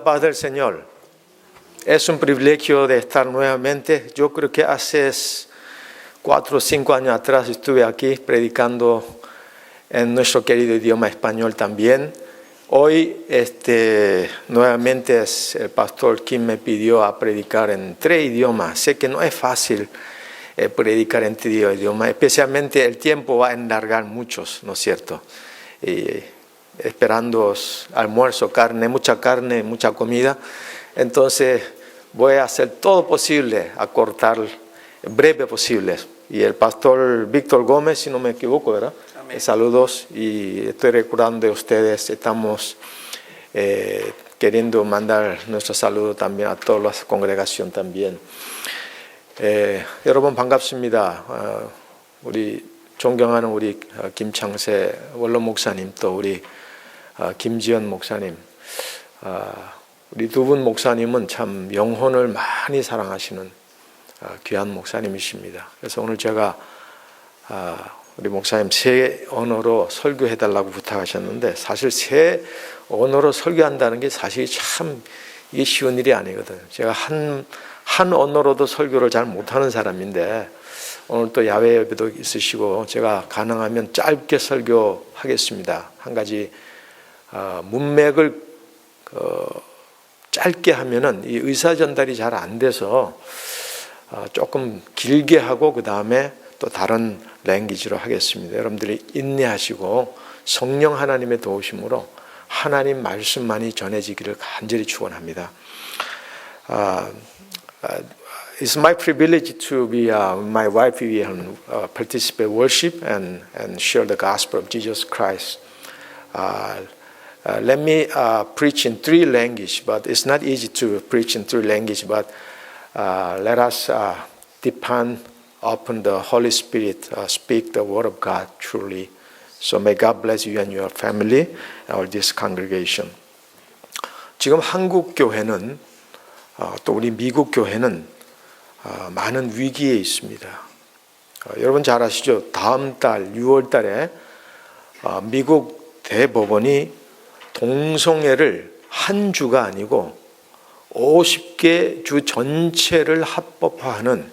Paz del Señor, es un privilegio de estar nuevamente. Yo creo que hace 4 o 5 años atrás estuve aquí predicando en nuestro querido idioma español también. Hoy nuevamente el pastor Kim me pidió a predicar en 3 idiomas. Sé que no es fácil predicar en 3 idiomas, especialmente el tiempo va a enlargar muchos, ¿no es cierto? Esperando almuerzo, mucha carne, mucha comida. Entonces voy a hacer todo posible, acortar breve posible. Y el pastor Víctor Gómez, si no me equivoco, ¿verdad? Amén. Saludos y estoy recordando de ustedes. Estamos queriendo mandar nuestro saludo también a toda la congregación también. 여러분 반갑습니다. 우리 존경하는 우리 김창세 원로 목사님 또 우리 김지연 목사님, 우리 두 분 목사님은 참 영혼을 많이 사랑하시는 귀한 목사님이십니다. 그래서 오늘 제가 우리 목사님 3 언어로 설교해달라고 부탁하셨는데, 사실 3 언어로 설교한다는 게 사실 참 이게 쉬운 일이 아니거든요. 제가 한 언어로도 설교를 잘 못하는 사람인데, 오늘 또 야외 예배도 있으시고 제가 가능하면 짧게 설교하겠습니다. 한 가지 문맥을 짧게 하면은 이 의사 전달이 잘 안 돼서 조금 길게 하고 그 다음에 또 다른 랭귀지로 하겠습니다. 여러분들이 인내하시고 성령 하나님의 도우심으로 하나님 말씀만이 전해지기를 간절히 축원합니다. It's my privilege to be my wife. We participate worship and share the gospel of Jesus Christ. Let me preach in 3 languages, but it's not easy to preach in 3 languages. But let us depend upon the Holy Spirit, speak the word of God truly. So may God bless you and your family or this congregation. 지금 한국 교회는 또 우리 미국 교회는 많은 위기에 있습니다. 여러분 잘 아시죠? 다음 달 6월 달에 미국 대법원이 동성애를 한 주가 아니고 50개 주 전체를 합법화하는,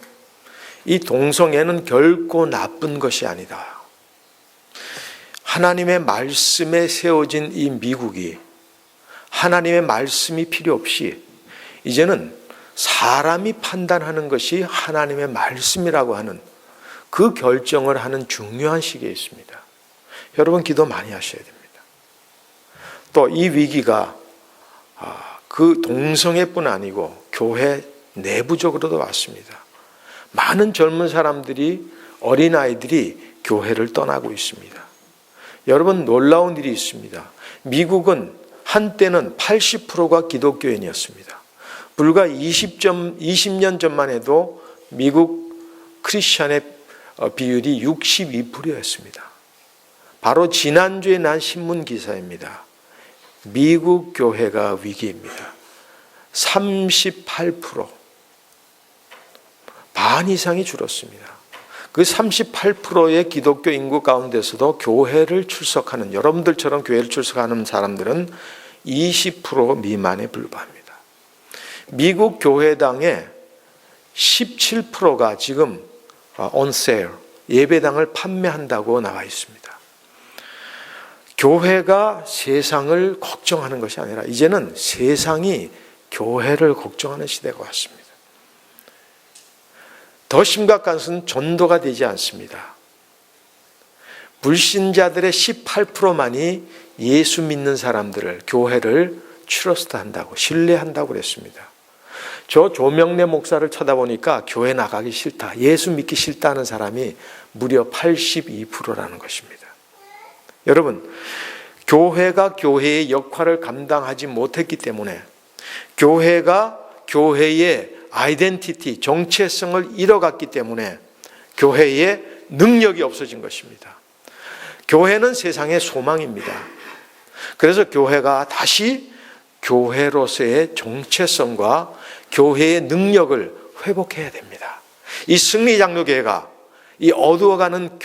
이 동성애는 결코 나쁜 것이 아니다. 하나님의 말씀에 세워진 이 미국이 하나님의 말씀이 필요 없이 이제는 사람이 판단하는 것이 하나님의 말씀이라고 하는 그 결정을 하는 중요한 시기에 있습니다. 여러분 기도 많이 하셔야 됩니다. 또 이 위기가 그 동성애뿐 아니고 교회 내부적으로도 왔습니다. 많은 젊은 사람들이, 어린아이들이 교회를 떠나고 있습니다. 여러분 놀라운 일이 있습니다. 미국은 한때는 80%가 기독교인이었습니다. 불과 20년 전만 해도 미국 크리스찬의 비율이 62%였습니다. 바로 지난주에 난 신문 기사입니다. 미국 교회가 위기입니다. 38%, 반 이상이 줄었습니다. 그 38%의 기독교 인구 가운데서도 교회를 출석하는, 여러분들처럼 교회를 출석하는 사람들은 20% 미만에 불과합니다. 미국 교회당의 17%가 지금 on sale, 예배당을 판매한다고 나와 있습니다. 교회가 세상을 걱정하는 것이 아니라 이제는 세상이 교회를 걱정하는 시대가 왔습니다. 더 심각한 것은 전도가 되지 않습니다. 불신자들의 18%만이 예수 믿는 사람들을, 교회를 트러스트한다고, 신뢰한다고 그랬습니다. 저 조명래 목사를 쳐다보니까 교회 나가기 싫다, 예수 믿기 싫다는 사람이 무려 82%라는 것입니다. 여러분, 교회가 교회의 역할을 감당하지 못했기 때문에, 교회가 교회의 아이덴티티, 정체성을 잃어갔기 때문에 교회의 능력이 없어진 것입니다. 교회는 세상의 소망입니다. 그래서 교회가 다시 교회로서의 정체성과 교회의 능력을 회복해야 됩니다. 이 승리장로교회가 이 어두워가는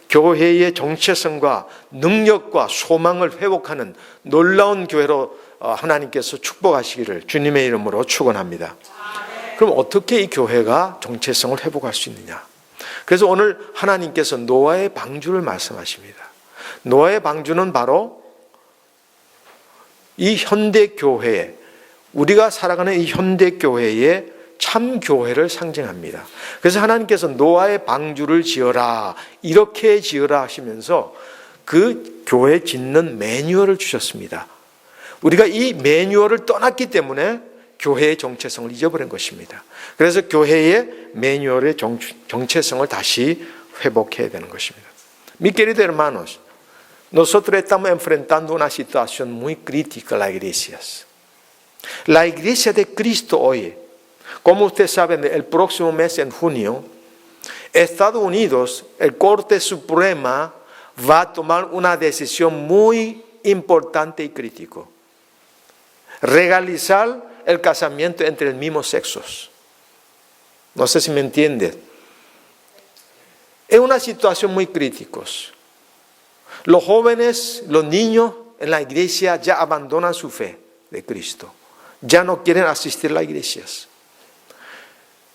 교회의 정체성과 능력과 소망을 회복하는 놀라운 교회로 하나님께서 축복하시기를 주님의 이름으로 축원합니다. 그럼 어떻게 이 교회가 정체성을 회복할 수 있느냐? 그래서 오늘 하나님께서 노아의 방주를 말씀하십니다. 노아의 방주는 바로 이 현대 교회, 우리가 살아가는 이 현대 교회의 참 교회를 상징합니다. 그래서 하나님께서 노아의 방주를 지어라, 이렇게 지어라 하시면서 그 교회 짓는 매뉴얼을 주셨습니다. 우리가 이 매뉴얼을 떠났기 때문에 교회의 정체성을 잊어버린 것입니다. 그래서 교회의 매뉴얼의 정체성을 다시 회복해야 되는 것입니다. Mis queridos hermanos, nosotros estamos enfrentando una situación muy crítica en las iglesias. La iglesia de Cristo hoy, como ustedes saben, el próximo mes en junio, Estados Unidos, el Corte Suprema, va a tomar una decisión muy importante y crítica. Legalizar el casamiento entre el mismo sexos. No sé si me entienden. Es una situación muy crítica. Los jóvenes, los niños en la iglesia ya abandonan su fe de Cristo. Ya no quieren asistir a las iglesias.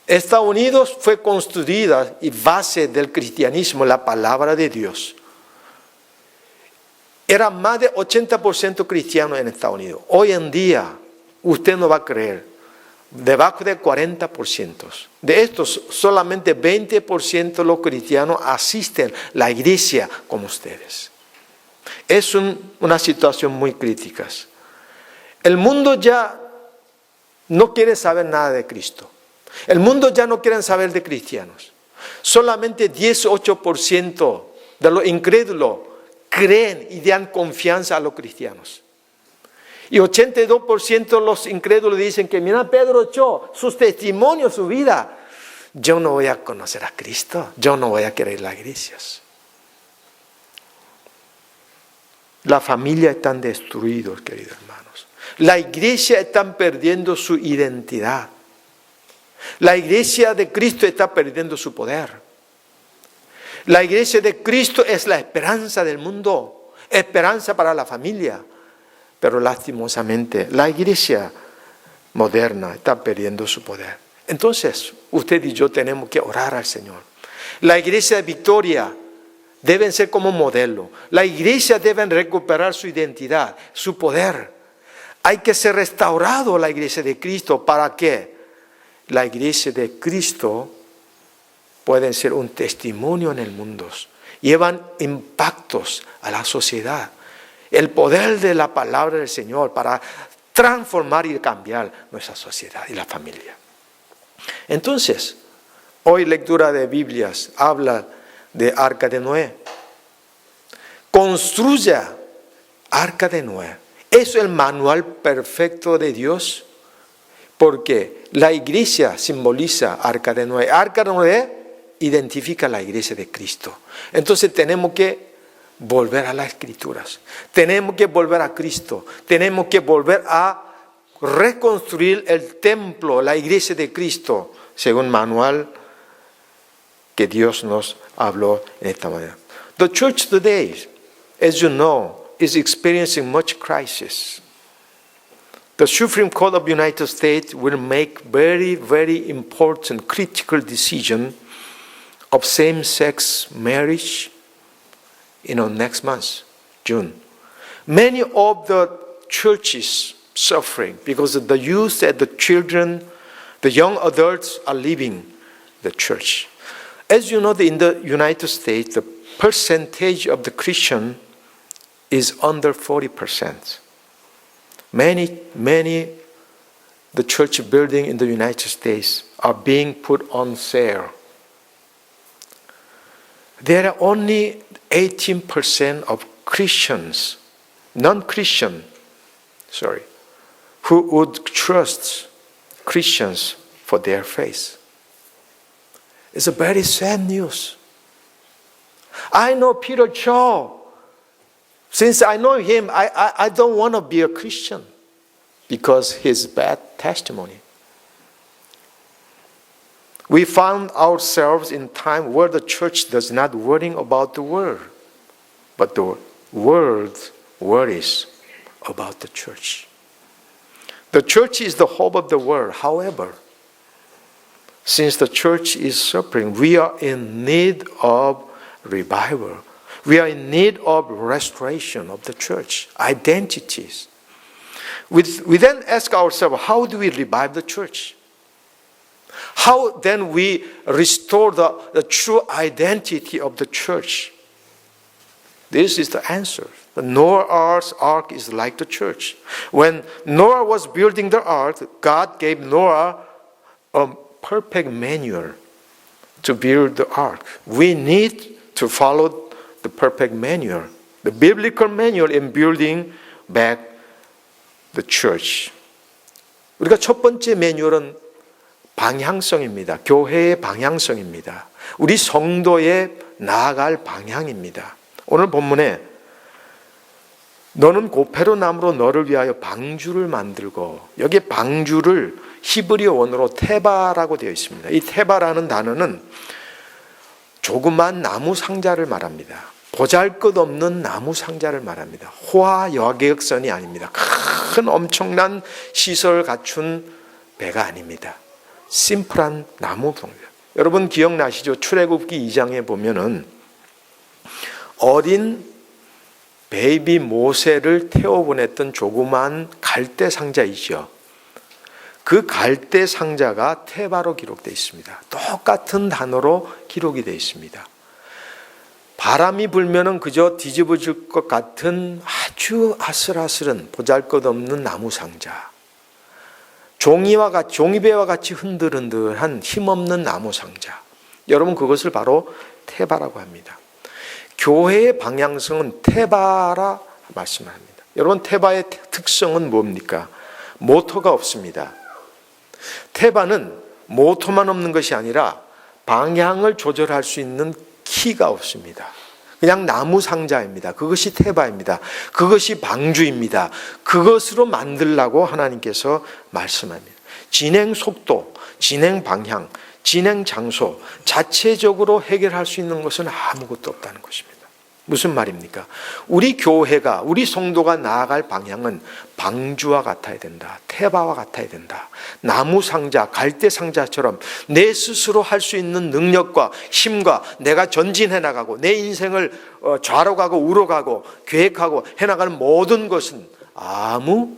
Estados Unidos fue construida y base del cristianismo, la palabra de Dios. Era más de 80% cristianos en Estados Unidos. Hoy en día, usted no va a creer, debajo de 40%. De estos, solamente 20% de los cristianos asisten a la iglesia como ustedes. Es una situación muy crítica. El mundo ya no quiere saber nada de Cristo. El mundo ya no quiere saber de cristianos. Solamente 18% de los incrédulos creen y dan confianza a los cristianos. Y 82% de los incrédulos dicen que mira Pedro Ochoa, sus testimonios, su vida. Yo no voy a conocer a Cristo. Yo no voy a querer las iglesias. La familia están destruidos, queridos hermanos. La iglesia está perdiendo su identidad. La iglesia de Cristo está perdiendo su poder. La iglesia de Cristo es la esperanza del mundo, esperanza para la familia. Pero lastimosamente la iglesia moderna está perdiendo su poder. Entonces, usted y yo tenemos que orar al Señor. La iglesia de Victoria deben ser como modelo. La iglesia debe recuperar su identidad, su poder. Hay que ser restaurado la iglesia de Cristo. ¿Para qué? La iglesia de Cristo puede ser un testimonio en el mundo. Llevan impactos a la sociedad. El poder de la palabra del Señor para transformar y cambiar nuestra sociedad y la familia. Entonces, hoy lectura de Biblias habla de Arca de Noé. Construya Arca de Noé. Es el manual perfecto de Dios porque la iglesia simboliza Arca de Noé. Arca de Noé identifica la iglesia de Cristo. Entonces tenemos que volver a las Escrituras. Tenemos que volver a Cristo. Tenemos que volver a reconstruir el templo, la iglesia de Cristo, según el manual que Dios nos habló en esta manera. The church today, as you know, is experiencing much crisis. The Supreme Court of the United States will make very, very important critical decision of same-sex marriage next month, June. Many of the churches suffering because the youth and the children, the young adults are leaving the church. As you know, in the United States, the percentage of the Christian is under 40%. Many the church building in the United States are being put on sale. There are only 18% of Christians, non-Christian, who would trust Christians for their faith. It's a very sad news. I know Peter Shaw. Since I know him, I don't want to be a Christian because his bad testimony. We found ourselves in time where the church does not worry about the world, but the world worries about the church. The church is the hope of the world. However, since the church is suffering, we are in need of revival. We are in need of restoration of the church, identities. We then ask ourselves, how do we revive the church? How then we restore the true identity of the church? This is the answer. The Noah's ark is like the church. When Noah was building the ark, God gave Noah a perfect manual to build the ark. We need to follow the perfect manual, the biblical manual in building back the church. 우리가 첫 번째 매뉴얼은 방향성입니다. 교회의 방향성입니다. 우리 성도의 나아갈 방향입니다. 오늘 본문에 너는 고페로 나무로 너를 위하여 방주를 만들고, 여기 방주를 히브리어 원어로 테바라고 되어 있습니다. 이 테바라는 단어는 조그만 나무 상자를 말합니다. 보잘것없는 나무 상자를 말합니다. 호화 여객선이 아닙니다. 큰 엄청난 시설을 갖춘 배가 아닙니다. 심플한 나무 상자. 여러분 기억나시죠? 출애굽기 2장에 보면은 어린 베이비 모세를 태워보냈던 조그만 갈대 상자이죠. 그 갈대 상자가 테바로 기록되어 있습니다. 똑같은 단어로 기록이 되어 있습니다. 바람이 불면은 그저 뒤집어질 것 같은 아주 아슬아슬한 보잘것없는 나무 상자. 종이배와 같이 흔들흔들한 힘없는 나무 상자. 여러분 그것을 바로 테바라고 합니다. 교회의 방향성은 테바라 말씀합니다. 여러분 테바의 특성은 뭡니까? 모터가 없습니다. 테바는 모터만 없는 것이 아니라 방향을 조절할 수 있는 키가 없습니다. 그냥 나무 상자입니다. 그것이 테바입니다. 그것이 방주입니다. 그것으로 만들라고 하나님께서 말씀합니다. 진행 속도, 진행 방향, 진행 장소 자체적으로 해결할 수 있는 것은 아무것도 없다는 것입니다. 무슨 말입니까? 우리 교회가, 우리 성도가 나아갈 방향은 방주와 같아야 된다. 테바와 같아야 된다. 나무 상자, 갈대 상자처럼 내 스스로 할 수 있는 능력과 힘과 내가 전진해 나가고 내 인생을 좌로 가고 우로 가고 계획하고 해나가는 모든 것은 아무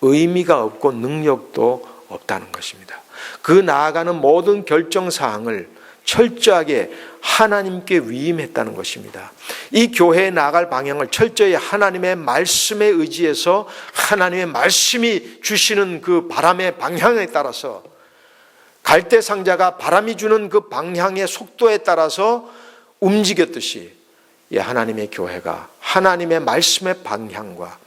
의미가 없고 능력도 없다는 것입니다. 그 나아가는 모든 결정사항을 철저하게 하나님께 위임했다는 것입니다. 이 교회에 나아갈 방향을 철저히 하나님의 말씀에 의지해서 하나님의 말씀이 주시는 그 바람의 방향에 따라서 갈대 상자가 바람이 주는 그 방향의 속도에 따라서 움직였듯이 하나님의 교회가 하나님의 말씀의 방향과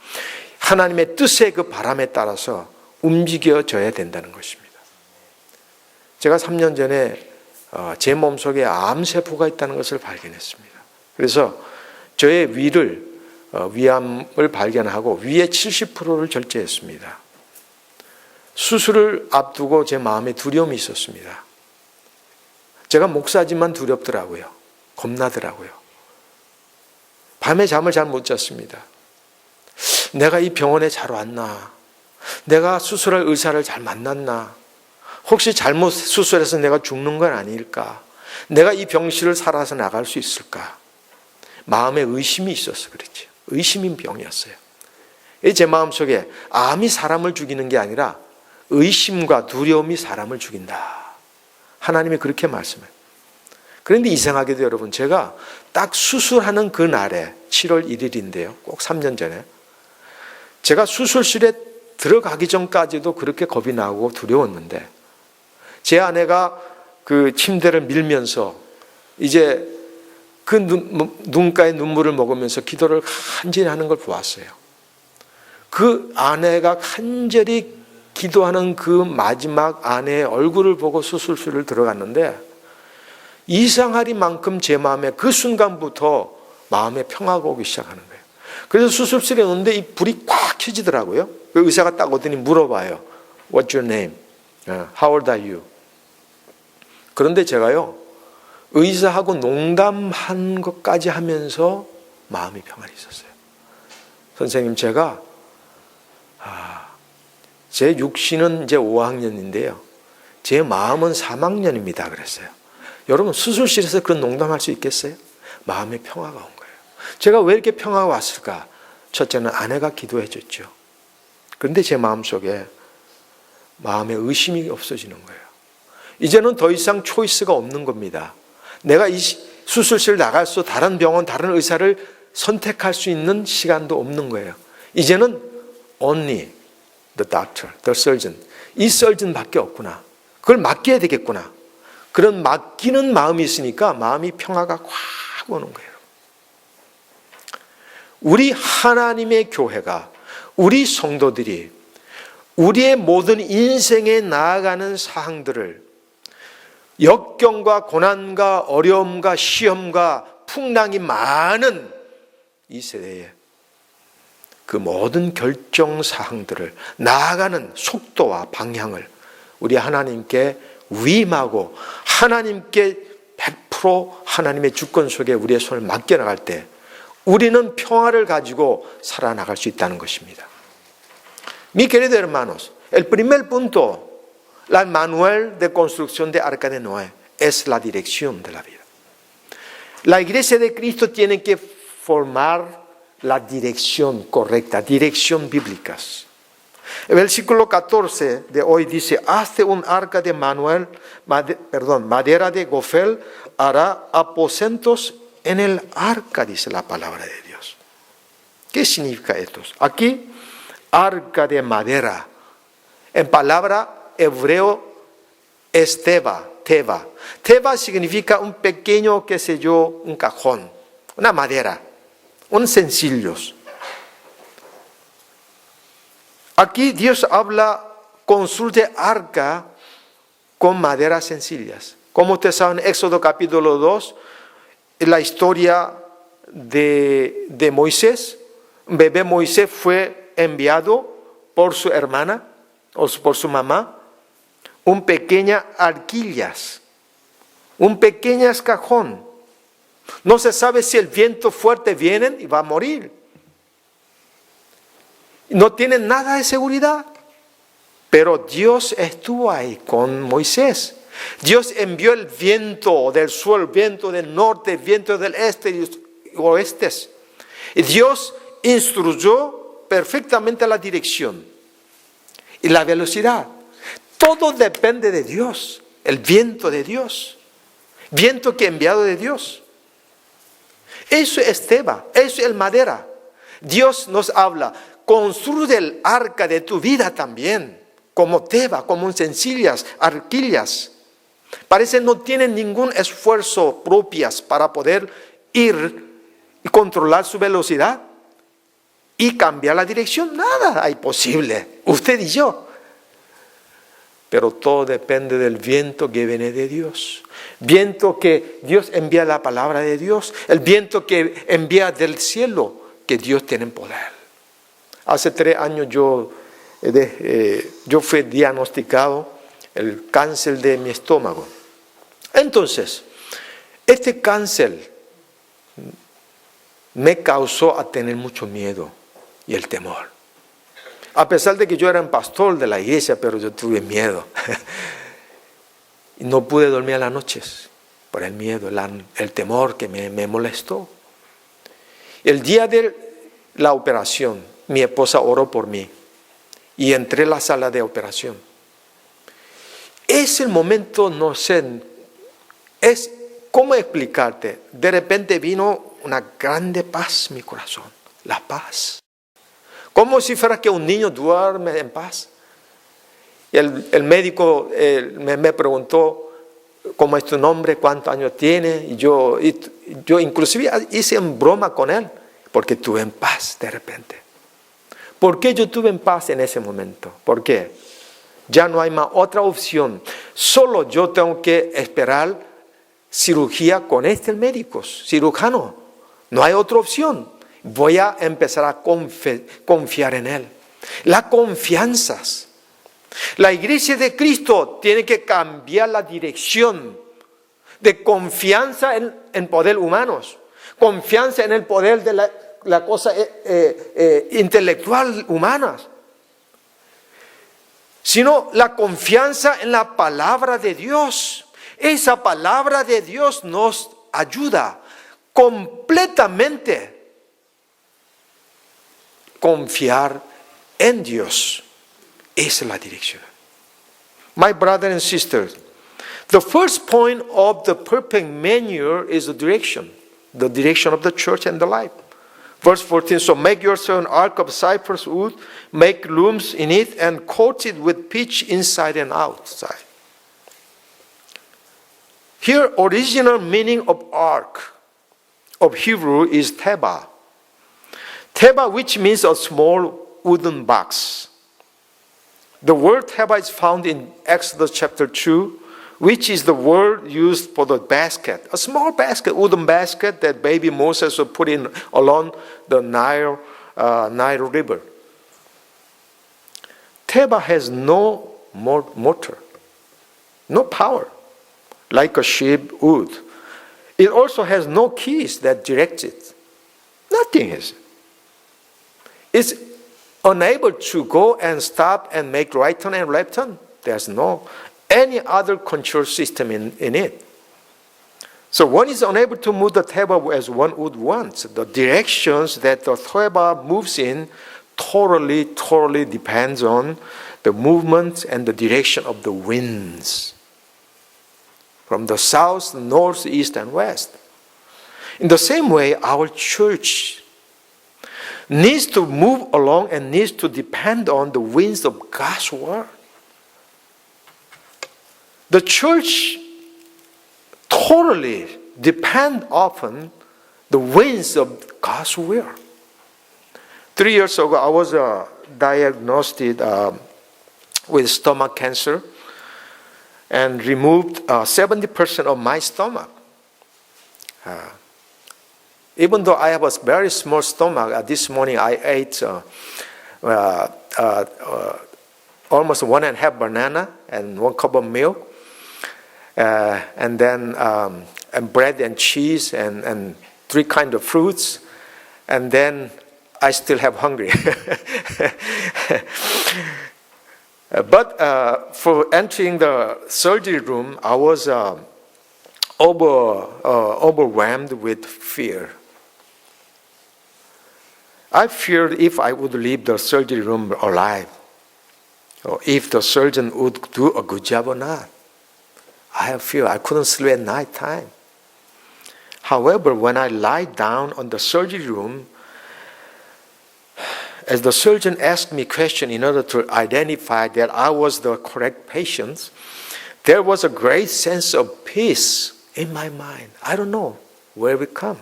하나님의 뜻의 그 바람에 따라서 움직여져야 된다는 것입니다. 제가 3년 전에 제 몸속에 암세포가 있다는 것을 발견했습니다. 그래서 저의 위암을 발견하고 위의 70%를 절제했습니다. 수술을 앞두고 제 마음에 두려움이 있었습니다. 제가 목사지만 두렵더라고요. 겁나더라고요. 밤에 잠을 잘 못 잤습니다. 내가 이 병원에 잘 왔나? 내가 수술할 의사를 잘 만났나? 혹시 잘못 수술해서 내가 죽는 건 아닐까? 내가 이 병실을 살아서 나갈 수 있을까? 마음에 의심이 있어서 그랬죠. 의심인 병이었어요. 제 마음속에 암이 사람을 죽이는 게 아니라 의심과 두려움이 사람을 죽인다. 하나님이 그렇게 말씀해요. 그런데 이상하게도 여러분, 제가 딱 수술하는 그 날에 7월 1일인데요. 꼭 3년 전에 제가 수술실에 들어가기 전까지도 그렇게 겁이 나고 두려웠는데 제 아내가 그 침대를 밀면서 이제 그 눈가에 눈물을 먹으면서 기도를 간절히 하는 걸 보았어요. 그 아내가 간절히 기도하는 그 마지막 아내의 얼굴을 보고 수술실을 들어갔는데 이상하리만큼 제 마음에 그 순간부터 마음에 평화가 오기 시작하는 거예요. 그래서 수술실에 오는데 이 불이 꽉 켜지더라고요. 그 의사가 딱 오더니 물어봐요. What's your name? How old are you? 그런데 제가요, 의사하고 농담한 것까지 하면서 마음이 평안히 있었어요. 선생님, 제가 제 육신은 이제 5학년인데요. 제 마음은 3학년입니다. 그랬어요. 여러분 수술실에서 그런 농담할 수 있겠어요? 마음의 평화가 온 거예요. 제가 왜 이렇게 평화가 왔을까? 첫째는 아내가 기도해 줬죠. 그런데 제 마음속에 마음의 의심이 없어지는 거예요. 이제는 더 이상 초이스가 없는 겁니다. 내가 이 수술실 나가서 다른 병원, 다른 의사를 선택할 수 있는 시간도 없는 거예요. 이제는 only the doctor, the surgeon. 이 surgeon밖에 없구나. 그걸 맡겨야 되겠구나. 그런 맡기는 마음이 있으니까 마음이 평화가 확 오는 거예요. 우리 하나님의 교회가, 우리 성도들이 우리의 모든 인생에 나아가는 사항들을 역경과 고난과 어려움과 시험과 풍랑이 많은 이 세대에 그 모든 결정 사항들을 나아가는 속도와 방향을 우리 하나님께 위임하고 하나님께 100% 하나님의 주권 속에 우리의 손을 맡겨나갈 때 우리는 평화를 가지고 살아나갈 수 있다는 것입니다. Mi queridos hermanos, el primer punto, el manual de construcción de Arca de Noé, es la dirección de la vida. La iglesia de Cristo tiene que formar la dirección correcta, dirección bíblica. El versículo 14 de hoy dice, hazte un arca de madera de gofel, hará aposentos en el arca, dice la palabra de Dios. ¿Qué significa esto? Aquí, arca de madera. En palabra hebreo es teba. Teba significa un pequeño, qué sé yo, un cajón, una madera, un sencillos. Aquí Dios habla, construye arca con maderas sencillas. Como ustedes saben, Éxodo capítulo 2, la historia de Moisés. Un bebé Moisés fue enviado por su hermana o por su mamá, un pequeña arquillas, un pequeño cajón. No se sabe si el viento fuerte viene y va a morir. No tienen nada de seguridad. Pero Dios estuvo ahí con Moisés. Dios envió el viento del sur, el viento del norte, el viento del este y oeste. Y Dios instruyó perfectamente la dirección y la velocidad. Todo depende de Dios, el viento de Dios, viento que enviado de Dios. Eso es teba, eso es madera. Dios nos habla, construye el arca de tu vida también, como teba, como sencillas arquillas. Parece no tienen ningún esfuerzo propias para poder ir y controlar su velocidad y cambiar la dirección. Nada hay posible, usted y yo. Pero todo depende del viento que viene de Dios. Viento que Dios envía la palabra de Dios. El viento que envía del cielo, que Dios tiene poder. Hace 3 años yo fui diagnosticado el cáncer de mi estómago. Entonces, este cáncer me causó a tener mucho miedo y el temor. A pesar de que yo era un pastor de la iglesia, pero yo tuve miedo. Y no pude dormir a las noches por el miedo, el temor que me molestó. El día de la operación, mi esposa oró por mí y entré a la sala de operación. Es el momento, no sé, es cómo explicarte. De repente vino una grande paz en mi corazón, la paz. Como si fuera que un niño duerme en paz. Y el médico me preguntó, ¿cómo es tu nombre? ¿Cuántos años tiene? Y yo inclusive hice en broma con él, porque tuve en paz de repente. ¿Por qué yo tuve en paz en ese momento? ¿Por qué? Ya no hay más otra opción. Solo yo tengo que esperar cirugía con el médico, cirujano. No hay otra opción. Voy a empezar a confiar en Él. La confianza. La iglesia de Cristo tiene que cambiar la dirección de confianza en poder humanos, confianza en el poder de la cosa intelectual humana. sino la confianza en la palabra de Dios. Esa palabra de Dios nos ayuda completamente a confiar en Dios. Esa es la dirección. My brothers and sisters, the first point of the perfect manual is the direction of the church and the life. Verse 14, so make yourself an ark of cypress wood, make looms in it, and coat it with pitch inside and outside. Here, original meaning of ark of Hebrew is teba. Teba, which means a small wooden box. The word teba is found in Exodus chapter 2, which is the word used for the basket. A small basket, wooden basket that baby Moses would put in along the Nile River. Teba has no motor, no power, like a ship would. It also has no keys that direct it. Nothing is. It's unable to go and stop and make right turn and left turn. There's no any other control system in it. So one is unable to move the teba as one would want. The directions that the teba moves in totally depends on the movement and the direction of the winds from the south, north, east, and west. In the same way, our church needs to move along and needs to depend on the winds of God's word. The church totally depends upon the winds of God's will. 3 years ago, I was diagnosed with stomach cancer and removed 70% of my stomach. Even though I have a very small stomach, this morning I ate almost 1.5 banana and 1 cup of milk, and then and bread and cheese and 3 kinds of fruits, and then I still have hungry. But for entering the surgery room, I was overwhelmed with fear. I feared if I would leave the surgery room alive, or if the surgeon would do a good job or not. I have fear. I couldn't sleep at night time. However, when I lie down on the surgery room, as the surgeon asked me questions in order to identify that I was the correct patient, there was a great sense of peace in my mind. I don't know where it come.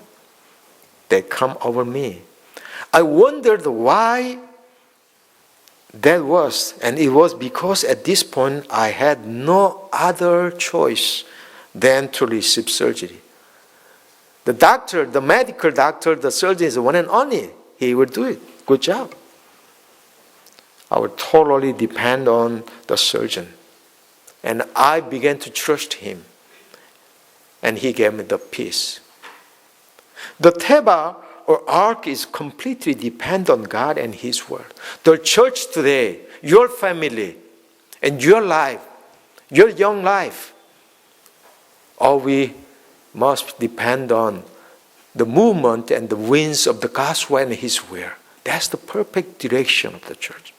They come over me. I wondered why that was, and it was because at this point I had no other choice than to receive surgery. The doctor, the medical doctor, the surgeon is the one and only. He will do it. Good job. I would totally depend on the surgeon. And I began to trust him. And he gave me the peace. The teba or ark is completely dependent on God and His word. The church today, your family, and your life, your young life, all we must depend on the movement and the winds of the gospel and His word. That's the perfect direction of the church.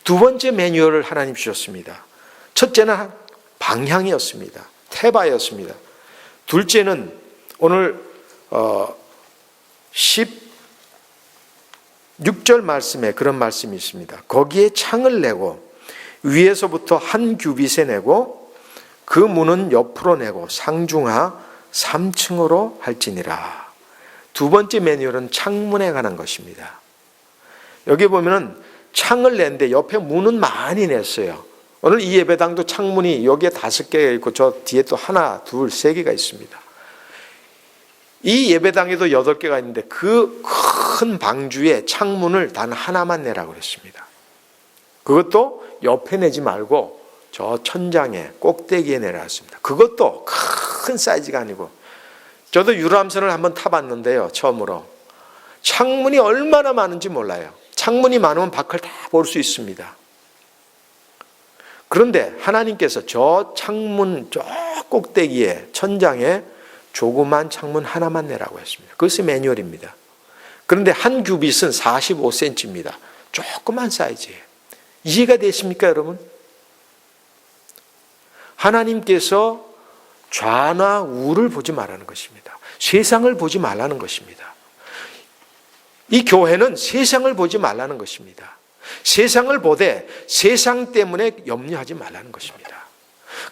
두 번째 매뉴얼을 하나님 주셨습니다. 첫째는 방향이었습니다. 테바였습니다. 둘째는 오늘 16절 말씀에 그런 말씀이 있습니다. 거기에 창을 내고 위에서부터 한 규빗에 내고 그 문은 옆으로 내고 상중하 3층으로 할지니라. 두 번째 매뉴얼은 창문에 관한 것입니다. 여기 보면은 창을 냈는데 옆에 문은 많이 냈어요. 오늘 이 예배당도 창문이 여기에 5개가 있고 저 뒤에 또 하나, 둘, 3개가 있습니다. 이 예배당에도 8개가 있는데 그 큰 방주에 창문을 단 하나만 내라고 그랬습니다. 그것도 옆에 내지 말고 저 천장에 꼭대기에 내라 했습니다. 그것도 큰 사이즈가 아니고, 저도 유람선을 한번 타봤는데요. 처음으로. 창문이 얼마나 많은지 몰라요. 창문이 많으면 밖을 다 볼 수 있습니다. 그런데 하나님께서 저 창문 저 꼭대기에 천장에 조그만 창문 하나만 내라고 했습니다. 그것이 매뉴얼입니다. 그런데 한 규빗은 45cm입니다. 조그만 사이즈예요. 이해가 되십니까, 여러분? 하나님께서 좌나 우를 보지 말라는 것입니다. 세상을 보지 말라는 것입니다. 이 교회는 세상을 보지 말라는 것입니다. 세상을 보되 세상 때문에 염려하지 말라는 것입니다.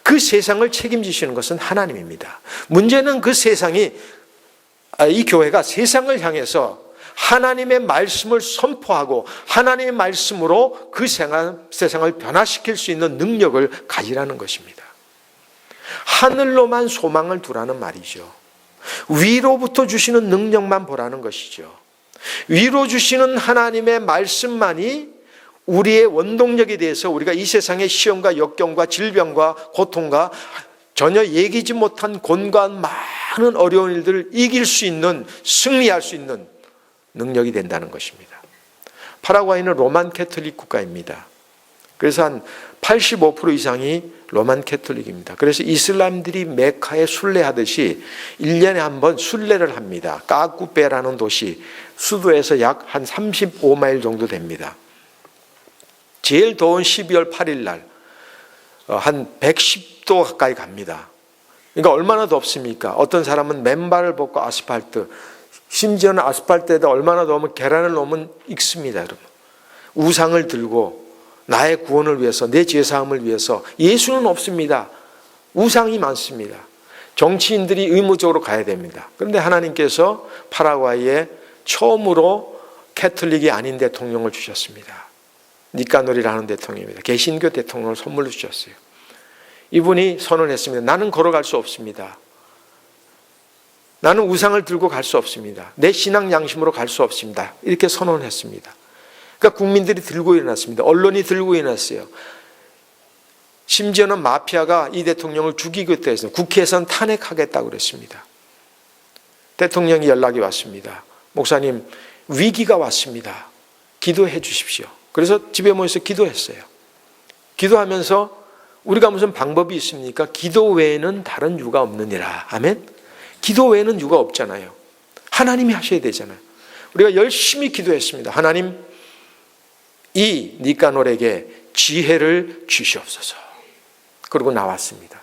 그 세상을 책임지시는 것은 하나님입니다. 문제는 그 세상이, 이 교회가 세상을 향해서 하나님의 말씀을 선포하고 하나님의 말씀으로 그 세상을 변화시킬 수 있는 능력을 가지라는 것입니다. 하늘로만 소망을 두라는 말이죠. 위로부터 주시는 능력만 보라는 것이죠. 위로 주시는 하나님의 말씀만이 우리의 원동력에 대해서 우리가 이 세상의 시험과 역경과 질병과 고통과 전혀 얘기지 못한 곤과 많은 어려운 일들을 이길 수 있는, 승리할 수 있는 능력이 된다는 것입니다. 파라과이는 로만 캐톨릭 국가입니다. 그래서 한 85% 이상이 로만 캐톨릭입니다. 그래서 이슬람들이 메카에 순례하듯이 1년에 한 번 순례를 합니다. 까꾸페라는 도시, 수도에서 약 한 35마일 정도 됩니다. 제일 더운 12월 8일 날 한 110도 가까이 갑니다. 그러니까 얼마나 덥습니까? 어떤 사람은 맨발을 벗고 아스팔트, 심지어는 아스팔트에다 얼마나 더우면 계란을 넣으면 익습니다, 여러분. 우상을 들고 나의 구원을 위해서, 내 죄사함을 위해서. 예수는 없습니다. 우상이 많습니다. 정치인들이 의무적으로 가야 됩니다. 그런데 하나님께서 파라과이에 처음으로 캐톨릭이 아닌 대통령을 주셨습니다. 니카노리라는 대통령입니다. 개신교 대통령을 선물로 주셨어요. 이분이 선언했습니다. 나는 걸어갈 수 없습니다. 나는 우상을 들고 갈 수 없습니다. 내 신앙 양심으로 갈 수 없습니다. 이렇게 선언했습니다. 그러니까 국민들이 들고 일어났습니다. 언론이 들고 일어났어요. 심지어는 마피아가 이 대통령을 죽이겠다고 했어요. 국회에서는 탄핵하겠다고 그랬습니다. 대통령이 연락이 왔습니다. 목사님, 위기가 왔습니다. 기도해 주십시오. 그래서 집에 모여서 기도했어요. 기도하면서 우리가 무슨 방법이 있습니까? 기도 외에는 다른 유가 없느니라. 아멘? 기도 외에는 유가 없잖아요. 하나님이 하셔야 되잖아요. 우리가 열심히 기도했습니다. 하나님, 이 니카놀에게 지혜를 주시옵소서. 그리고 나왔습니다.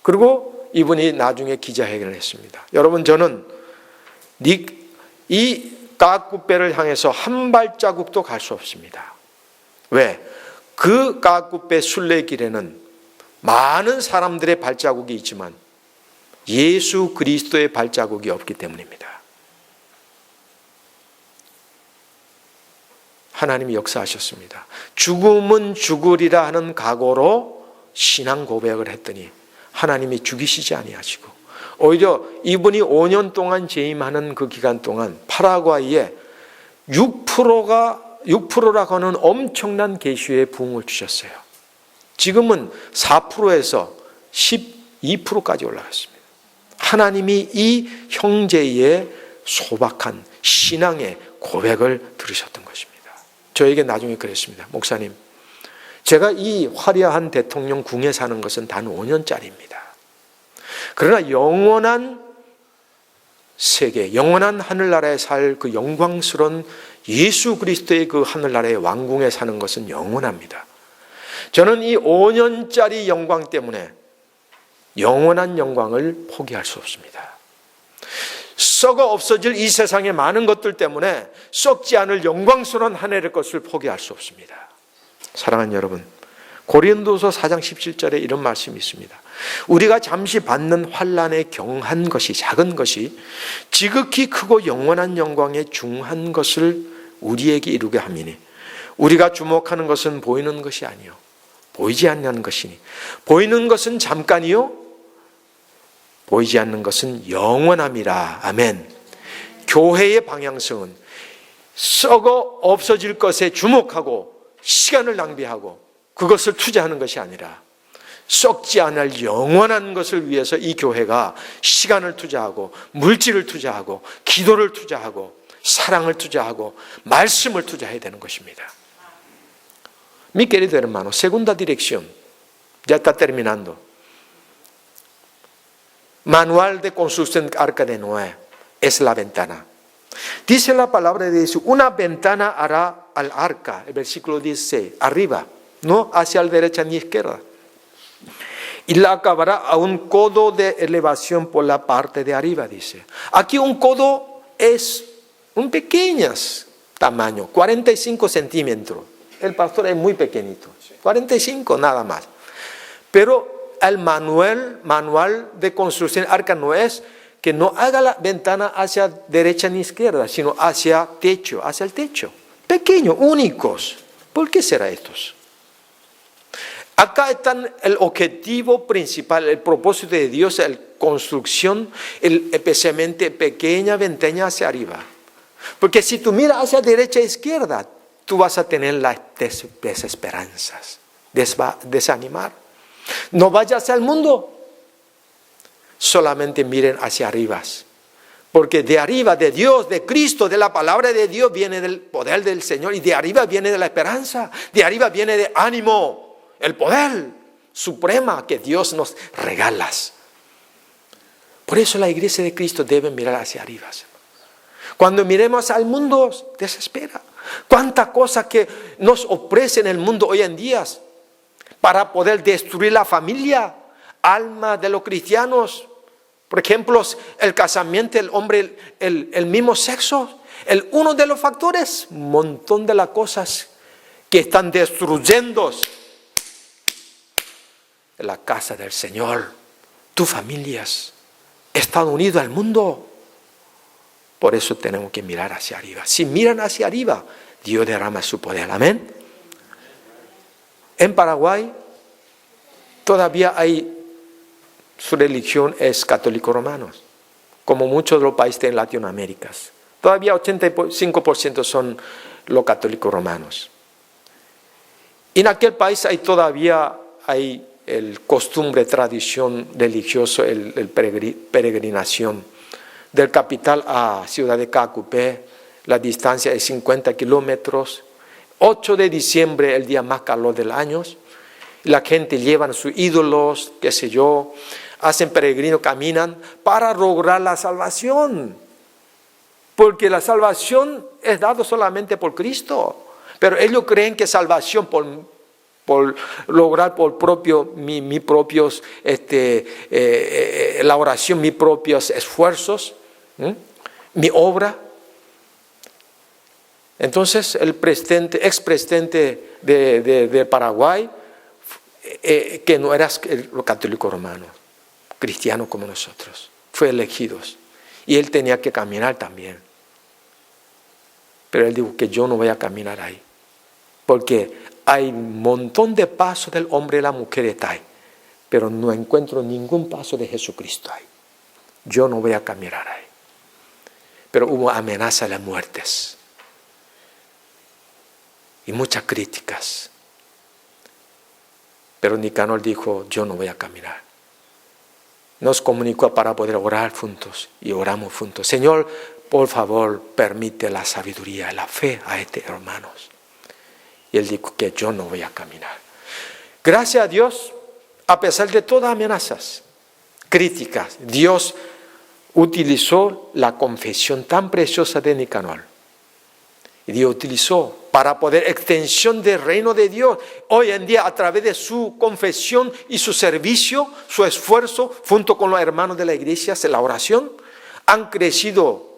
그리고 이분이 나중에 기자회견을 했습니다. 여러분, 저는 이 까꾸페를 향해서 한 발자국도 갈 수 없습니다. 왜? 그 까꾸페 순례길에는 많은 사람들의 발자국이 있지만 예수 그리스도의 발자국이 없기 때문입니다. 하나님이 역사하셨습니다. 죽음은 죽으리라 하는 각오로 신앙 고백을 했더니 하나님이 죽이시지 아니하시고 오히려 이분이 5년 동안 재임하는 그 기간 동안 파라과이에 6%라고 하는 엄청난 계시의 부흥을 주셨어요. 지금은 4%에서 12%까지 올라갔습니다. 하나님이 이 형제의 소박한 신앙의 고백을 들으셨던 것입니다. 저에게 나중에 그랬습니다. 목사님, 제가 이 화려한 대통령 궁에 사는 것은 단 5년짜리입니다. 그러나 영원한 세계, 영원한 하늘나라에 살 그 영광스러운 예수 그리스도의 그 하늘나라의 왕궁에 사는 것은 영원합니다. 저는 이 5년짜리 영광 때문에 영원한 영광을 포기할 수 없습니다. 썩어 없어질 이 세상의 많은 것들 때문에 썩지 않을 영광스러운 하늘의 것을 포기할 수 없습니다. 사랑하는 여러분, 고린도서 4장 17절에 이런 말씀이 있습니다. 우리가 잠시 받는 환난에 경한 것이, 작은 것이 지극히 크고 영원한 영광에 중한 것을 우리에게 이루게 함이니 우리가 주목하는 것은 보이는 것이 아니요 보이지 않는 것이니 보이는 것은 잠깐이요 보이지 않는 것은 영원함이라. 아멘. 교회의 방향성은 썩어 없어질 것에 주목하고 시간을 낭비하고 그것을 투자하는 것이 아니라 썩지 않을 영원한 것을 위해서 이 교회가 시간을 투자하고 물질을 투자하고 기도를 투자하고 사랑을 투자하고 말씀을 투자해야 되는 것입니다. Mi querido hermano, segunda dirección. Ya está terminando. Manual de construcción del arca de Noé es la ventana. Dice la palabra de Dios, una ventana hará al arca, el versículo 16, arriba, no hacia la derecha ni izquierda. Y la acabará a un codo de elevación por la parte de arriba, dice. Aquí un codo es un pequeño tamaño, 45 centímetros. El pastor es muy pequeñito, 45 nada más. Pero el manual de construcción del arca no es que no haga la ventana hacia derecha ni izquierda, sino hacia el techo. Pequeños, únicos. ¿Por qué será estos? Acá está el objetivo principal, el propósito de Dios, la construcción, especialmente pequeña ventana hacia arriba. Porque si tú miras hacia derecha e izquierda, tú vas a tener las desesperanzas, desanimar. No vayas al mundo, solamente miren hacia arriba. Porque de arriba, de Dios, de Cristo, de la palabra de Dios, viene del poder del Señor. Y de arriba viene de la esperanza, de arriba viene de ánimo. El poder suprema que Dios nos regala. Por eso la iglesia de Cristo debe mirar hacia arriba. Cuando miremos al mundo, desespera. Cuánta cosa que nos ofrece en el mundo hoy en día para poder destruir la familia, alma de los cristianos. Por ejemplo, el casamiento, el hombre, el mismo sexo. Uno de los factores, un montón de las cosas que están destruyendo la casa del Señor, tus familias, están unidos al mundo. Por eso tenemos que mirar hacia arriba. Si miran hacia arriba, Dios derrama su poder. Amén. En Paraguay todavía su religión es católico romano, como muchos de los países en Latinoamérica. Todavía 85% son los católicos romanos. Y en aquel país todavía hay el costumbre, tradición religiosa, el peregrinación. Del capital a ciudad de Cacupé, la distancia es 50 kilómetros. 8 de diciembre, el día más calor del año. La gente lleva sus ídolos, qué sé yo, hacen peregrinos, caminan para lograr la salvación. Porque la salvación es dada solamente por Cristo. Pero ellos creen que salvación por lograr por mis propios, la oración, mis propios esfuerzos, mi obra. Entonces el expresidente de Paraguay, que no era católico romano, cristiano como nosotros, fue elegido. Y él tenía que caminar también. Pero él dijo que yo no voy a caminar ahí. Porque hay un montón de pasos del hombre y la mujer está ahí, pero no encuentro ningún paso de Jesucristo ahí. Yo no voy a caminar ahí. Pero hubo amenaza de muertes y muchas críticas. Pero Nicanor dijo, yo no voy a caminar. Nos comunicó para poder orar juntos y oramos juntos. Señor, por favor, permite la sabiduría y la fe a estos hermanos. Y él dijo que yo no voy a caminar. Gracias a Dios, a pesar de todas las amenazas, críticas, Dios utilizó la confesión tan preciosa de Nicanor. Y Dios utilizó para poder extensión del reino de Dios. Hoy en día, a través de su confesión y su servicio, su esfuerzo, junto con los hermanos de la iglesia, en la oración, han crecido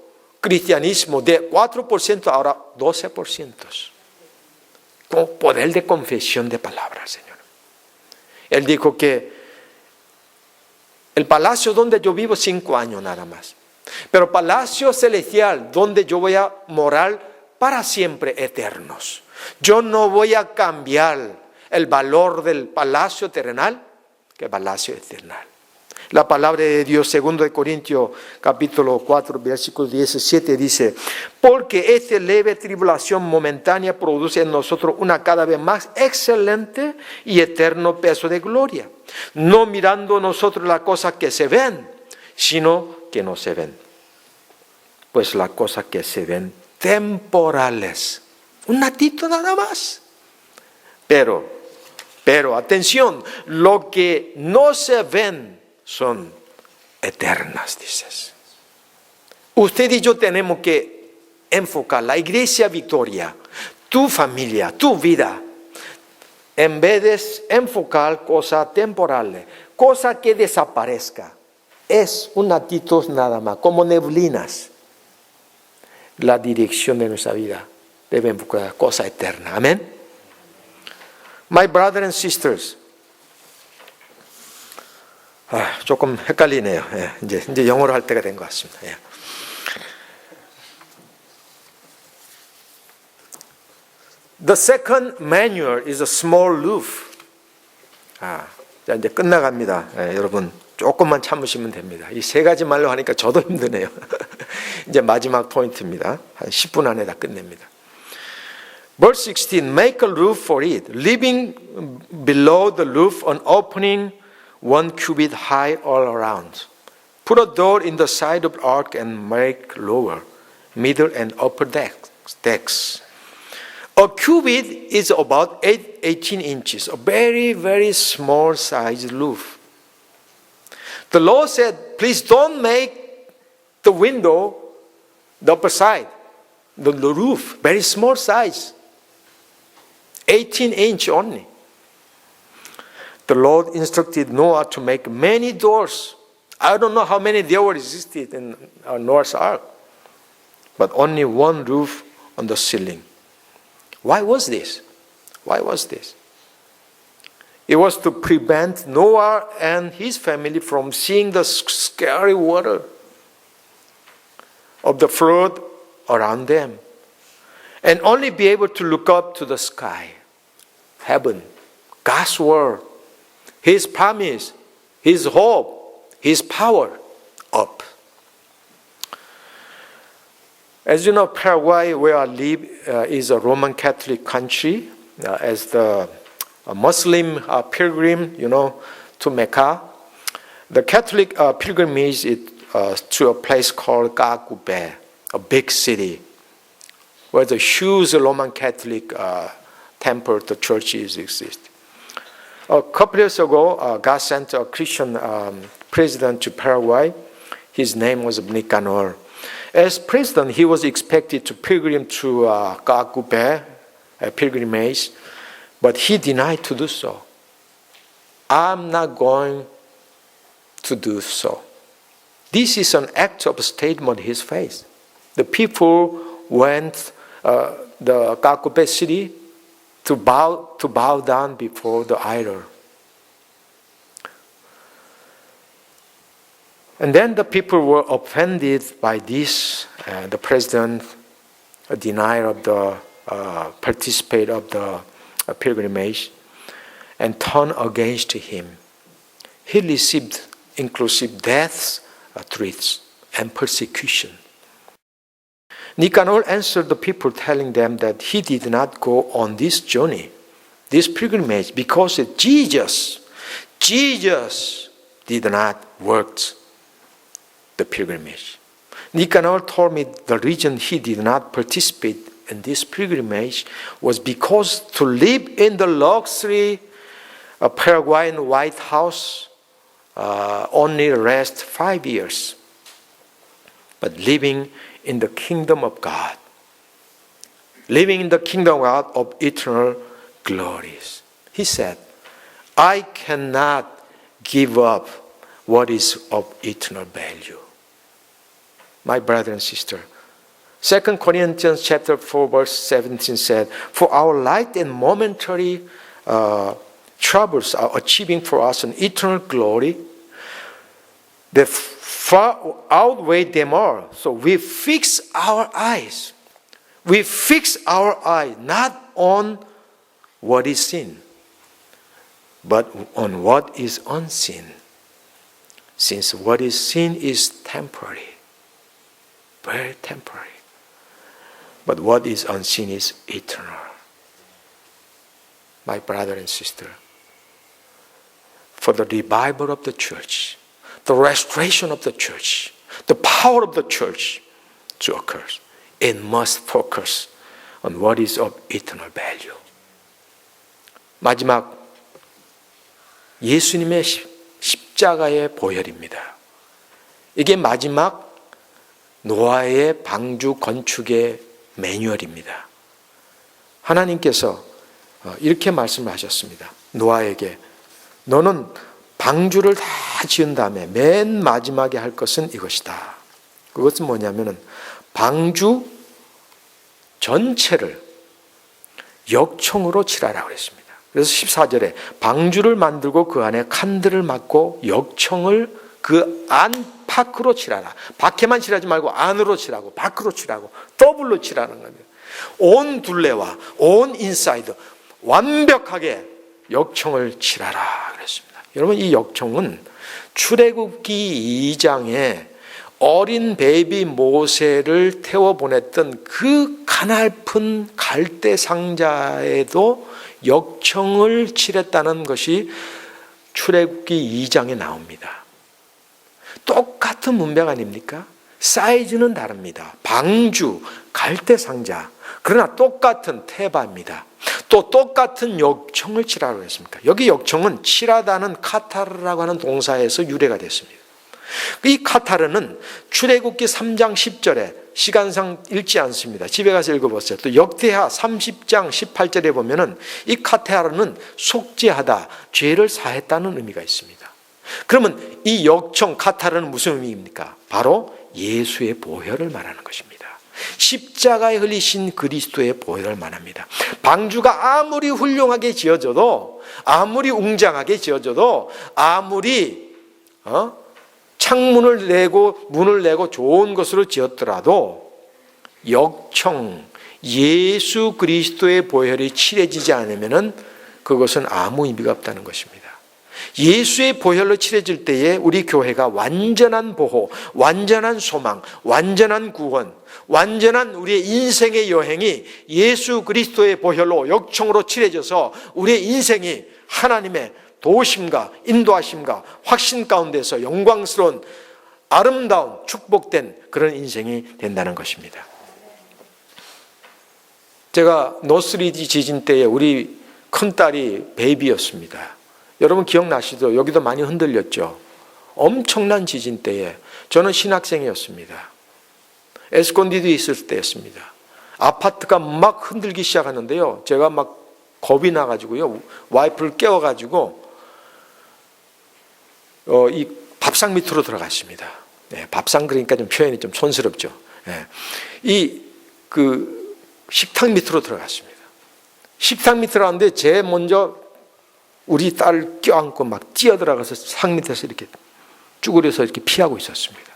cristianismo de 4% ahora 12%. Con poder de confesión de palabras, Señor. Él dijo que el palacio donde yo vivo 5 años nada más, pero palacio celestial donde yo voy a morar para siempre eternos. Yo no voy a cambiar el valor del palacio terrenal que el palacio eterno. La palabra de Dios, 2 Corintios capítulo 4, versículo 17 dice, porque esta leve tribulación momentánea produce en nosotros una cada vez más excelente y eterno peso de gloria, no mirando nosotros las cosas que se ven, sino que no se ven. Pues las cosas que se ven temporales, un ratito nada más, pero Pero atención, lo que no se ven son eternas, dices. Usted y yo tenemos que enfocar la iglesia Victoria, tu familia, tu vida, en vez de enfocar cosas temporales, cosas que desaparezcan. Es un actitud nada más, como neblinas. La dirección de nuestra vida debe enfocar cosas eternas. Amén. My brothers and sisters. 조금 헷갈리네요. 이제 영어로 할 때가 된 것 같습니다. The second manual is a small roof. 자, 이제 끝나갑니다. 여러분 조금만 참으시면 됩니다. 이 세 가지 말로 하니까 저도 힘드네요. 이제 마지막 포인트입니다. 한 10분 안에 다 끝냅니다. Verse 16, make a roof for it, leaving below the roof an opening 1 cubit high all around. Put a door in the side of the ark and make lower, middle, and upper decks. A cubit is about 18 inches, a very, very small size roof. The Lord said, please don't make the window the upper side, the roof, very small size. 18-inch only. The Lord instructed Noah to make many doors. I don't know how many doors existed in Noah's Ark, but only one roof on the ceiling. Why was this? Why was this? It was to prevent Noah and his family from seeing the scary water of the flood around them, and only be able to look up to the sky, heaven, God's word, His promise, His hope, His power up. As you know, Paraguay, where I live, is a Roman Catholic country. As the Muslim pilgrim, to Mecca, the Catholic pilgrimage is to a place called Cacupé, a big city, where the huge Roman Catholic temple, the churches exist. A couple years ago, God sent a Christian president to Paraguay. His name was Nicanor. As president, he was expected to pilgrim to Cacupé, a pilgrimage, but he denied to do so. I'm not going to do so. This is an act of statement in his face. The people went the Cacupé city to bow down before the idol. And then the people were offended by this. The president denied of the participate of the pilgrimage and turned against him. He received inclusive deaths, threats, and persecution. Nicanor answered the people, telling them that he did not go on this journey, this pilgrimage, because Jesus did not work the pilgrimage. Nicanor told me the reason he did not participate in this pilgrimage was because to live in the luxury Paraguayan White House only lasts 5 years. But living in the kingdom of God, living in the kingdom of God of eternal glories. He said, I cannot give up what is of eternal value. My brother and sister, 2 Corinthians chapter 4 verse 17 said, for our light and momentary troubles are achieving for us an eternal glory that far outweigh them all. So we fix our eyes. We fix our eyes not on what is seen, but on what is unseen. Since what is seen is temporary, very temporary. But what is unseen is eternal. My brother and sister, for the revival of the church, the restoration of the church, the power of the church to occur, it must focus on what is of eternal value. 마지막 예수님의 십자가의 보혈입니다. 이게 마지막 노아의 방주 건축의 매뉴얼입니다. 하나님께서 이렇게 말씀하셨습니다. 노아에게 너는 방주를 다 지은 다음에 맨 마지막에 할 것은 이것이다. 그것은 뭐냐면은 방주 전체를 역청으로 칠하라고 그랬습니다. 그래서 14절에 방주를 만들고 그 안에 칸들을 막고 역청을 그 안팎으로 칠하라. 밖에만 칠하지 말고 안으로 칠하고 밖으로 칠하고 더블로 칠하는 겁니다. 온 둘레와 온 인사이드 완벽하게 역청을 칠하라 그랬습니다. 여러분, 이 역청은 출애굽기 2장에 어린 베이비 모세를 태워 보냈던 그 가냘픈 갈대 상자에도 역청을 칠했다는 것이 출애굽기 2장에 나옵니다. 똑같은 문명 아닙니까? 사이즈는 다릅니다. 방주, 갈대 상자, 그러나 똑같은 테바입니다. 또 똑같은 역청을 칠하라고 했습니까? 여기 역청은 칠하다는 카타르라고 하는 동사에서 유래가 됐습니다. 이 카타르는 출애굽기 3장 10절에 시간상 읽지 않습니다. 집에 가서 읽어보세요. 또 역대하 30장 18절에 보면은 이 카타르는 속죄하다, 죄를 사했다는 의미가 있습니다. 그러면 이 역청 카타르는 무슨 의미입니까? 바로 예수의 보혈을 말하는 것입니다. 십자가에 흘리신 그리스도의 보혈을 말합니다. 방주가 아무리 훌륭하게 지어져도, 아무리 웅장하게 지어져도, 아무리 창문을 내고 문을 내고 좋은 것으로 지었더라도 역청, 예수 그리스도의 보혈이 칠해지지 않으면 그것은 아무 의미가 없다는 것입니다. 예수의 보혈로 칠해질 때에 우리 교회가 완전한 보호, 완전한 소망, 완전한 구원, 완전한 우리의 인생의 여행이 예수 그리스도의 보혈로 역청으로 칠해져서 우리의 인생이 하나님의 도우심과 인도하심과 확신 가운데서 영광스러운 아름다운 축복된 그런 인생이 된다는 것입니다. 제가 노스리지 지진 때에 우리 큰딸이 베이비였습니다. 여러분 기억나시죠? 여기도 많이 흔들렸죠. 엄청난 지진 때에 저는 신학생이었습니다. 에스콘디도 있을 때였습니다. 아파트가 막 흔들기 시작하는데요. 제가 막 겁이 나가지고요. 와이프를 깨워가지고 이 밥상 밑으로 들어갔습니다. 네, 밥상 그러니까 좀 표현이 좀 촌스럽죠. 네. 그 식탁 밑으로 들어갔습니다. 식탁 밑으로 갔는데 제 먼저 우리 딸을 껴안고 막 뛰어들어가서 상 밑에서 이렇게 쭈그려서 이렇게 피하고 있었습니다.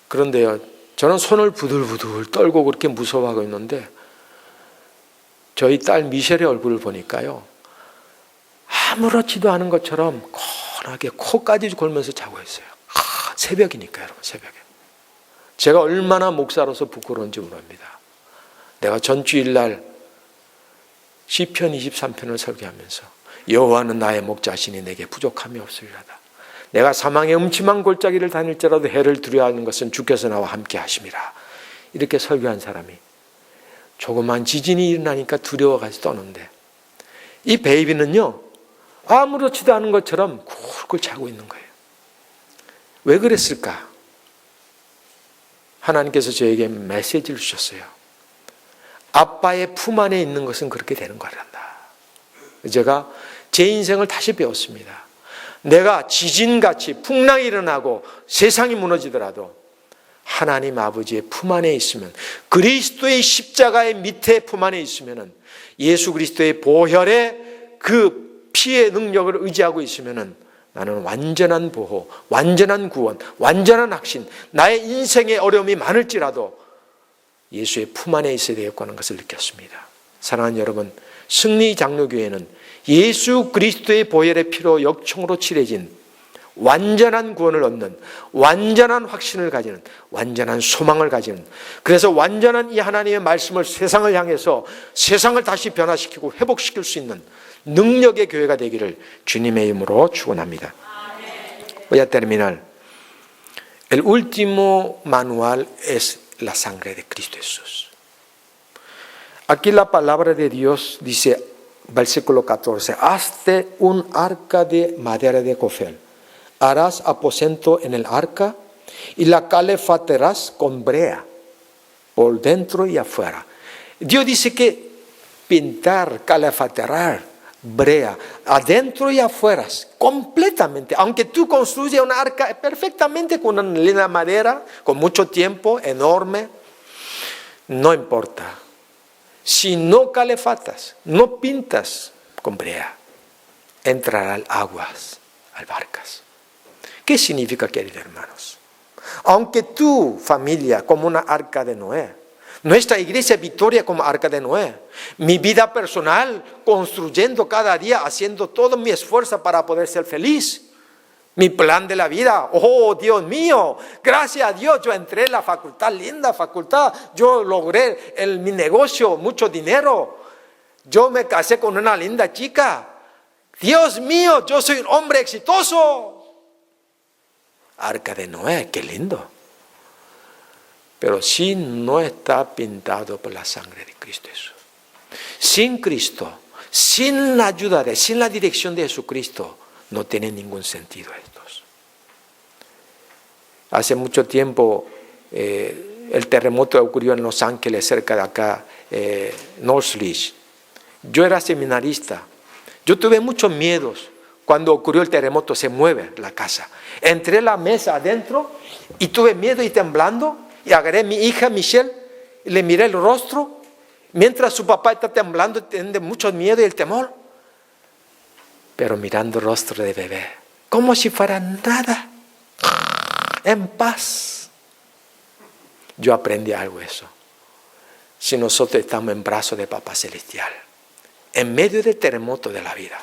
그런데요, 저는 손을 부들부들 떨고 그렇게 무서워하고 있는데 저희 딸 미셸의 얼굴을 보니까요, 아무렇지도 않은 것처럼 건하게 코까지 골면서 자고 있어요. 새벽이니까 여러분, 새벽에. 제가 얼마나 목사로서 부끄러운지 모릅니다. 내가 전주일날 시편 23편을 설교하면서 여호와는 나의 목자시니 내게 부족함이 없으리로다. 내가 사망의 음침한 골짜기를 다닐지라도 해를 두려워하는 것은 주께서 나와 함께 하심이라. 이렇게 설교한 사람이 조그만 지진이 일어나니까 두려워가지고 떠는데, 이 베이비는요 아무렇지도 않은 것처럼 굴굴 자고 있는 거예요. 왜 그랬을까? 하나님께서 저에게 메시지를 주셨어요. 아빠의 품 안에 있는 것은 그렇게 되는 거란다. 제가 제 인생을 다시 배웠습니다. 내가 지진같이 풍랑이 일어나고 세상이 무너지더라도 하나님 아버지의 품 안에 있으면, 그리스도의 십자가의 밑에 품 안에 있으면, 예수 그리스도의 보혈의 그 피의 능력을 의지하고 있으면 나는 완전한 보호, 완전한 구원, 완전한 확신, 나의 인생의 어려움이 많을지라도 예수의 품 안에 있어야 되겠고 하는 것을 느꼈습니다. 사랑하는 여러분, 승리 장로교회는 예수 그리스도의 보혈의 피로 역청으로 칠해진 완전한 구원을 얻는, 완전한 확신을 가지는, 완전한 소망을 가지는, 그래서 완전한 이 하나님의 말씀을 세상을 향해서 세상을 다시 변화시키고 회복시킬 수 있는 능력의 교회가 되기를 주님의 이름으로 축원합니다. Voy a terminar. El último manual es la sangre de Cristo Jesús. Aquí la palabra de Dios dice Versículo 14. Hazte un arca de madera de gofel. Harás aposento en el arca y la calefatearás con brea por dentro y afuera. Dios dice que pintar, calefatear, brea, adentro y afuera, completamente. Aunque tú construyas una arca perfectamente con una linda madera, con mucho tiempo, enorme, no importa. Si no calefatas, no pintas con brea, entrarán aguas, albarcas. ¿Qué significa, queridos hermanos? Aunque tu familia como una arca de Noé, nuestra iglesia Victoria como arca de Noé, mi vida personal construyendo cada día, haciendo todo mi esfuerzo para poder ser feliz, mi plan de la vida, oh Dios mío, gracias a Dios yo entré en la facultad, linda facultad, yo logré en mi negocio mucho dinero, yo me casé con una linda chica, Dios mío, yo soy un hombre exitoso. Arca de Noé, qué lindo. Pero si no está pintado por la sangre de Cristo Jesús, sin Cristo, sin la ayuda sin la dirección de Jesucristo, no tiene ningún sentido estos. Hace mucho tiempo el terremoto ocurrió en Los Ángeles, cerca de acá, Northridge. Yo era seminarista. Yo tuve muchos miedos. Cuando ocurrió el terremoto, se mueve la casa. Entré a la mesa adentro y tuve miedo y temblando. Y agarré a mi hija Michelle y le miré el rostro. Mientras su papá está temblando, tiene mucho miedo y el temor. Pero mirando el rostro de bebé, como si fuera nada, en paz. Yo aprendí algo de eso. Si nosotros estamos en brazos de Papá Celestial, en medio del terremoto de la vida,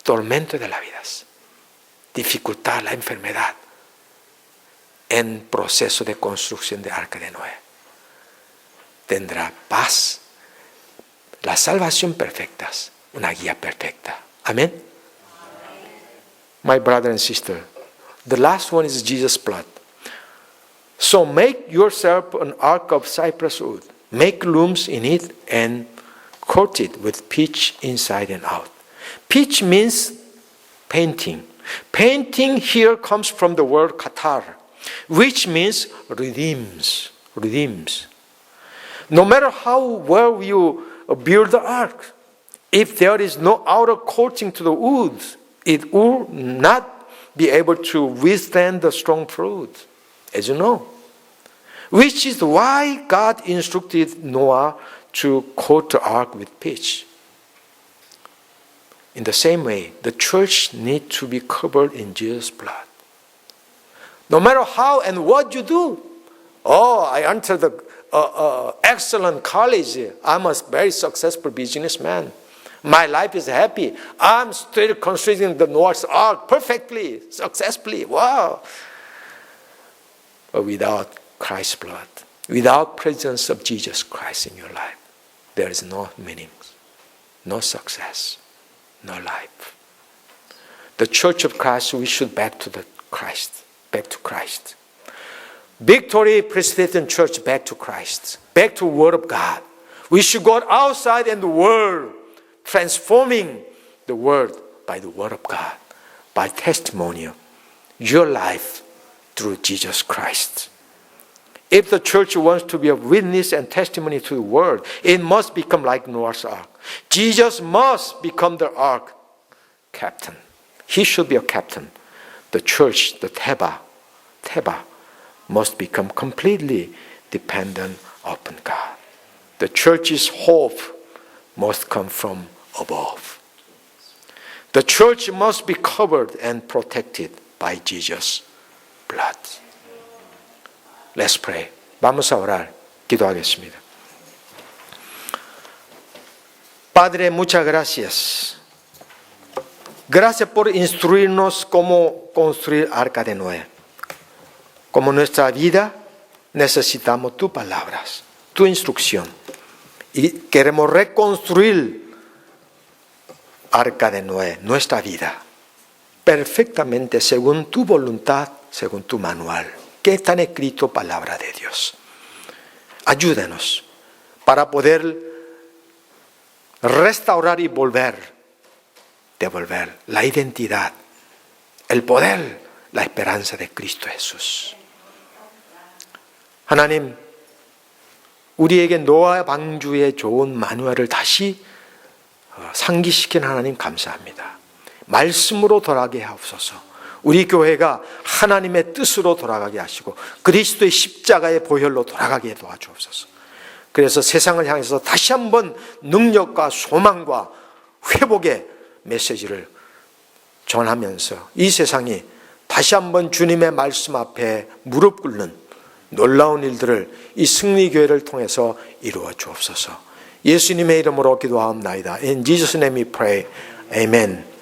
tormento de la vida, dificultad, la enfermedad, en proceso de construcción de Arca de Noé, tendrá paz, la salvación perfecta, una guía perfecta. Amén. My brother and sister, the last one is Jesus' blood. So make yourself an ark of cypress wood. Make looms in it and coat it with pitch inside and out. Pitch means painting. Painting here comes from the word katar, which means redeems. No matter how well you build the ark, if there is no outer coating to the wood, it will not be able to withstand the strong fruit, as you know. Which is why God instructed Noah to coat the ark with pitch. In the same way, the church needs to be covered in Jesus' blood. No matter how and what you do. Oh, I entered the excellent college. I'm a very successful businessman. My life is happy. I'm still constructing the Noah's Ark perfectly, successfully. Wow. But without Christ's blood, without presence of Jesus Christ in your life, there is no meaning, no success, no life. The Church of Christ, we should back to Christ. Victory Presbyterian Church, back to Christ, back to the Word of God. We should go outside in the world, transforming the world by the Word of God, by testimonial, your life through Jesus Christ. If the church wants to be a witness and testimony to the world, it must become like Noah's Ark. Jesus must become the ark captain. He should be a captain. The church, the Teba, must become completely dependent upon God. The church's hope must come from above. The church must be covered and protected by Jesus' blood. Let's pray. Vamos a orar. 기도하겠습니다. Padre, muchas gracias. Gracias por instruirnos cómo construir Arca de Noé. Como nuestra vida, necesitamos tus palabras, tu instrucción. Y queremos reconstruir Arca de Noé, nuestra vida, perfectamente según tu voluntad, según tu manual, que está escrito palabra de Dios. Ayúdanos para poder restaurar y devolver la identidad, el poder, la esperanza de Cristo Jesús. 하나님, 우리에게 노아 방주의 좋은 마누얼을 다시 상기시킨 하나님 감사합니다. 말씀으로 돌아가게 하옵소서. 우리 교회가 하나님의 뜻으로 돌아가게 하시고 그리스도의 십자가의 보혈로 돌아가게 도와주옵소서. 그래서 세상을 향해서 다시 한번 능력과 소망과 회복의 메시지를 전하면서 이 세상이 다시 한번 주님의 말씀 앞에 무릎 꿇는 놀라운 일들을 이 승리교회를 통해서 이루어 주옵소서. 예수님의 이름으로 기도하옵나이다. In Jesus' name we pray. Amen.